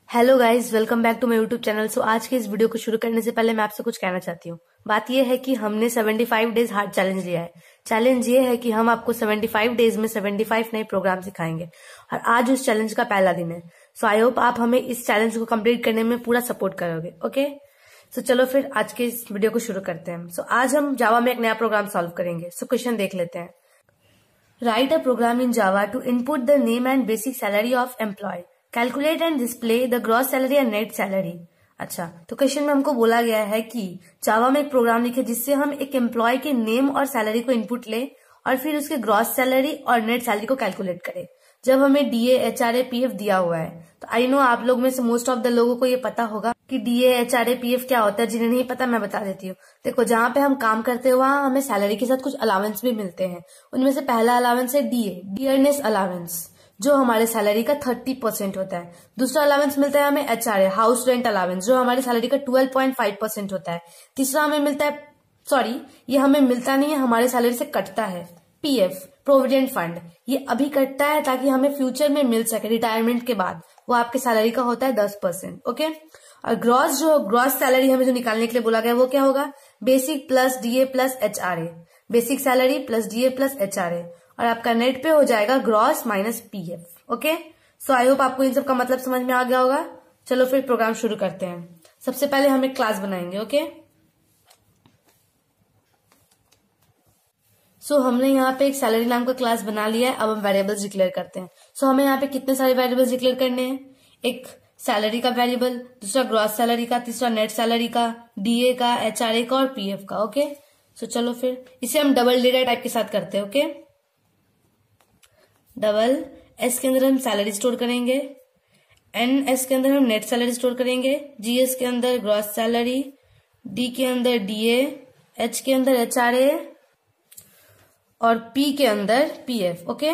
Hello guys, welcome back to my YouTube channel. So आज के इस वीडियो को शुरू करने से पहले मैं आपसे कुछ कहना चाहती हूँ। बात यह है कि हमने 75 डेज हार्ड चैलेंज लिया है। चैलेंज ये है कि हम आपको 75 डेज में 75 नए प्रोग्राम सिखाएंगे और आज उस चैलेंज का पहला दिन है। सो आई होप आप हमें इस चैलेंज को कंप्लीट करने में पूरा सपोर्ट करोगे। ओके, सो चलो फिर आज के इस वीडियो को शुरू करते हैं। सो आज हम जावा में एक नया प्रोग्राम सॉल्व करेंगे। सो क्वेश्चन देख लेते हैं। Write a program in Java to input the name and basic salary of employee, calculate and display the gross salary and net salary. अच्छा, तो क्वेश्चन में हमको बोला गया है कि जावा में एक प्रोग्राम लिखे जिससे हम एक एम्प्लॉय के नेम और सैलरी को इनपुट ले और फिर उसके ग्रॉस सैलरी और नेट सैलरी को कैलकुलेट करें। जब हमें डीए, एचआरए, पीएफ दिया हुआ है तो आई नो आप लोग में से मोस्ट ऑफ द लोगों को ये पता होगा कि डीए, एचआरए, पीएफ क्या होता है। जिन्हें नहीं पता मैं बता देती हूँ। देखो, जहाँ पे हम काम करते हैं वहां हमें सैलरी के साथ कुछ अलावेंस भी मिलते हैं। उनमें से पहला अलावेंस है डीए, डियरनेस अलावेंस, जो हमारे सैलरी का 30% होता है। दूसरा अलावेंस मिलता है हमें एचआरए, हाउस रेंट अलावेंस, जो हमारी सैलरी का 12.5% होता है। तीसरा हमें मिलता है, ये हमें मिलता नहीं है, हमारे सैलरी से कटता है, पीएफ, प्रोविडेंट फंड। ये अभी कटता है ताकि हमें फ्यूचर में मिल सके रिटायरमेंट के बाद। वो आपके सैलरी का होता है 10%। ओके, और ग्रॉस सैलरी हमें जो निकालने के लिए बोला गया वो क्या होगा? Basic plus DA plus HRA, basic salary plus DA plus HRA, और आपका नेट पे हो जाएगा gross minus PF. Okay, so I hope आपको इन सब का मतलब समझ में आ गया होगा। चलो फिर प्रोग्राम शुरू करते हैं। सबसे पहले हम एक क्लास बनाएंगे। ओके, सो हमने यहाँ पे एक सैलरी नाम का क्लास बना लिया है। अब हम वेरिएबल्स डिक्लेयर करते हैं। सो हमें यहाँ पे कितने सारे वेरिएबल्स डिक्लेयर करने हैं? एक सैलरी का वेरिएबल, दूसरा ग्रॉस सैलरी का, तीसरा नेट सैलरी का, डीए का, एचआरए का और पीएफ का। ओके, सो चलो फिर इसे हम डबल डेटा टाइप के साथ करते हैं। ओके, डबल एस के अंदर हम सैलरी स्टोर करेंगे, एन एस के अंदर हम नेट सैलरी स्टोर करेंगे, जी एस के अंदर ग्रॉस सैलरी, डी के अंदर डीए, एच के अंदर एचआरए और पी के अंदर पीएफ। ओके,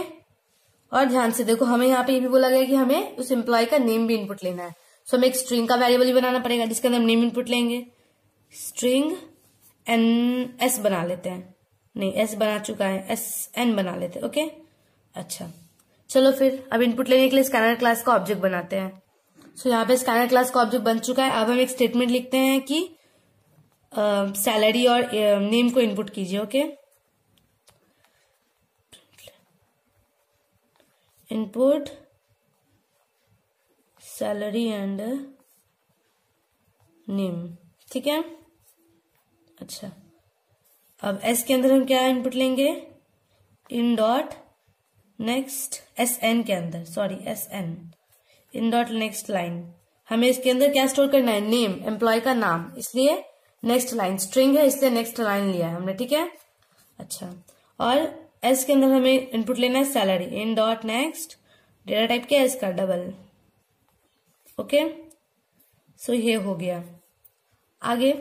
और ध्यान से देखो, हमें यहाँ पे ये भी बोला गया कि हमें उस एम्प्लॉय का नेम भी इनपुट लेना है। सो हमें एक स्ट्रिंग का वेरिएबल भी बनाना पड़ेगा जिसके अंदर हम नेम इनपुट लेंगे। स्ट्रिंग एन एस बना लेते हैं, नहीं एस बना चुका है, एस एन बना लेते हैं। ओके, अच्छा चलो फिर अब इनपुट लेने के लिए स्कैनर क्लास का ऑब्जेक्ट बनाते हैं। सो यहाँ पे स्कैनर क्लास का ऑब्जेक्ट बन चुका है। अब हम एक स्टेटमेंट लिखते हैं कि सैलरी और नेम को इनपुट कीजिए। Okay, input salary and name. ठीक है, अच्छा अब एस के अंदर हम क्या इनपुट लेंगे? In dot next, S N के अंदर, S N, in dot next line. हमें इसके अंदर क्या स्टोर करना है? नेम, एम्प्लॉय का नाम, इसलिए नेक्स्ट लाइन, स्ट्रिंग है इसलिए नेक्स्ट लाइन लिया है हमने। ठीक है, अच्छा, और एस के अंदर हमें इनपुट लेना है सैलरी, इन डॉट नेक्स्ट, डेटा टाइप क्या है इसका? डबल। ओके, सो ये हो गया। आगे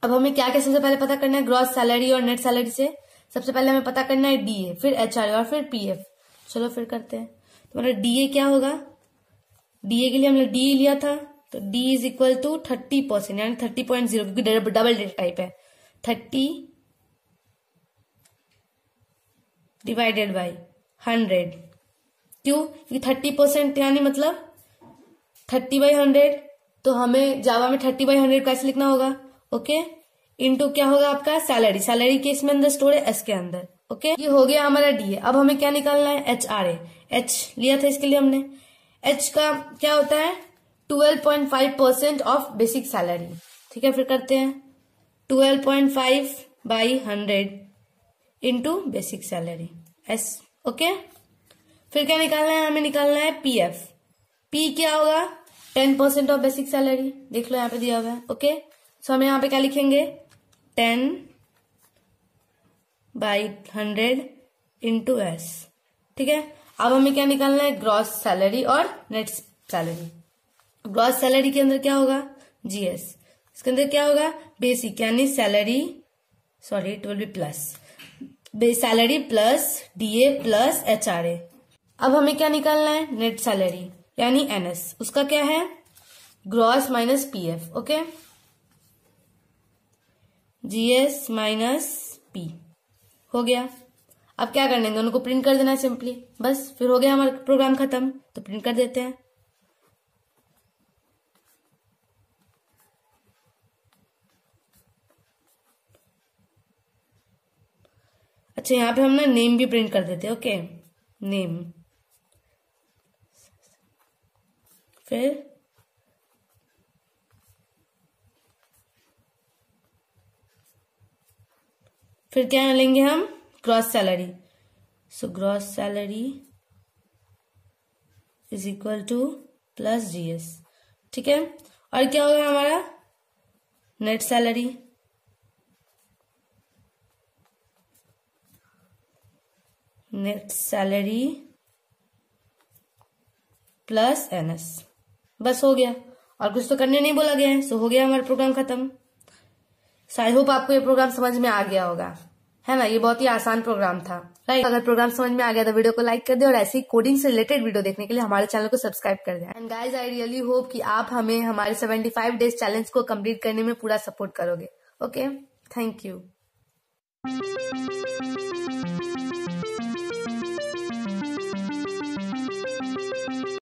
अब हमें क्या क्या सबसे पहले पता करना है ग्रॉस सैलरी और नेट सैलरी से? सबसे पहले हमें पता करना है डीए, फिर एचआरए और फिर पीएफ। चलो फिर करते हैं। तो मतलब डीए क्या होगा? डीए के लिए हमने डी लिया था, तो डी इज इक्वल टू 30%, यानी 30.0, क्योंकि डबल डेटा टाइप है। 30 डिवाइडेड बाई 100। क्यों? क्योंकि 30% यानी मतलब 30/100। तो हमें जावा में 30/100 कैसे लिखना होगा? ओके, इनटू क्या होगा आपका? सैलरी, सैलरी के इसमें अंदर स्टोर है एस के अंदर। ओके, ये हो गया हमारा डीए। अब हमें क्या निकालना है? एचआरए, एच लिया था इसके लिए हमने। एच का क्या होता है? 12.5% ऑफ बेसिक सैलरी। ठीक है, फिर करते हैं 12.5/100 into basic salary, S. Okay, फिर क्या निकालना है? हमें निकालना है पीएफ। पी क्या होगा? 10% ऑफ बेसिक सैलरी, देख लो यहाँ पे दिया हुआ है। ओके, सो हम यहाँ पे क्या लिखेंगे? 10/100 इंटू एस। ठीक है, अब हमें क्या निकालना है? ग्रॉस सैलरी और नेट सैलरी। ग्रॉस सैलरी के अंदर क्या होगा? जीएस। इसके अंदर क्या होगा? बेसिक, यानी salary, it will be plus salary plus DA plus HRA. अब हमें क्या निकालना है? नेट सैलरी, यानी एनएस। उसका क्या है? Gross minus PF. Okay, GS minus P हो गया। अब क्या करना है, दोनों को प्रिंट कर देना है सिंपली, बस फिर हो गया हमारा प्रोग्राम खत्म। तो प्रिंट कर देते हैं। अच्छा, यहाँ पे हम ना नेम भी प्रिंट कर देते हैं। ओके, नेम, फिर क्या लेंगे हम, gross salary. So gross salary is equal two plus GS. ठीक है, और क्या होगा हमारा, net salary, net salary plus NS. बस हो गया, और कुछ तो करने नहीं बोला गया है। सो हो गया हमारा प्रोग्राम खत्म। सो आई होप आपको ये प्रोग्राम समझ में आ गया होगा, है ना। ये बहुत ही आसान प्रोग्राम था, राइट। अगर प्रोग्राम समझ में आ गया तो वीडियो को लाइक कर दे, और ऐसी कोडिंग से रिलेटेड वीडियो देखने के लिए हमारे चैनल को सब्सक्राइब कर दें। And guys, I really hope कि आप हमें हमारे 75 डेज चैलेंज को कंप्लीट करने में पूरा सपोर्ट करोगे। Okay, thank you.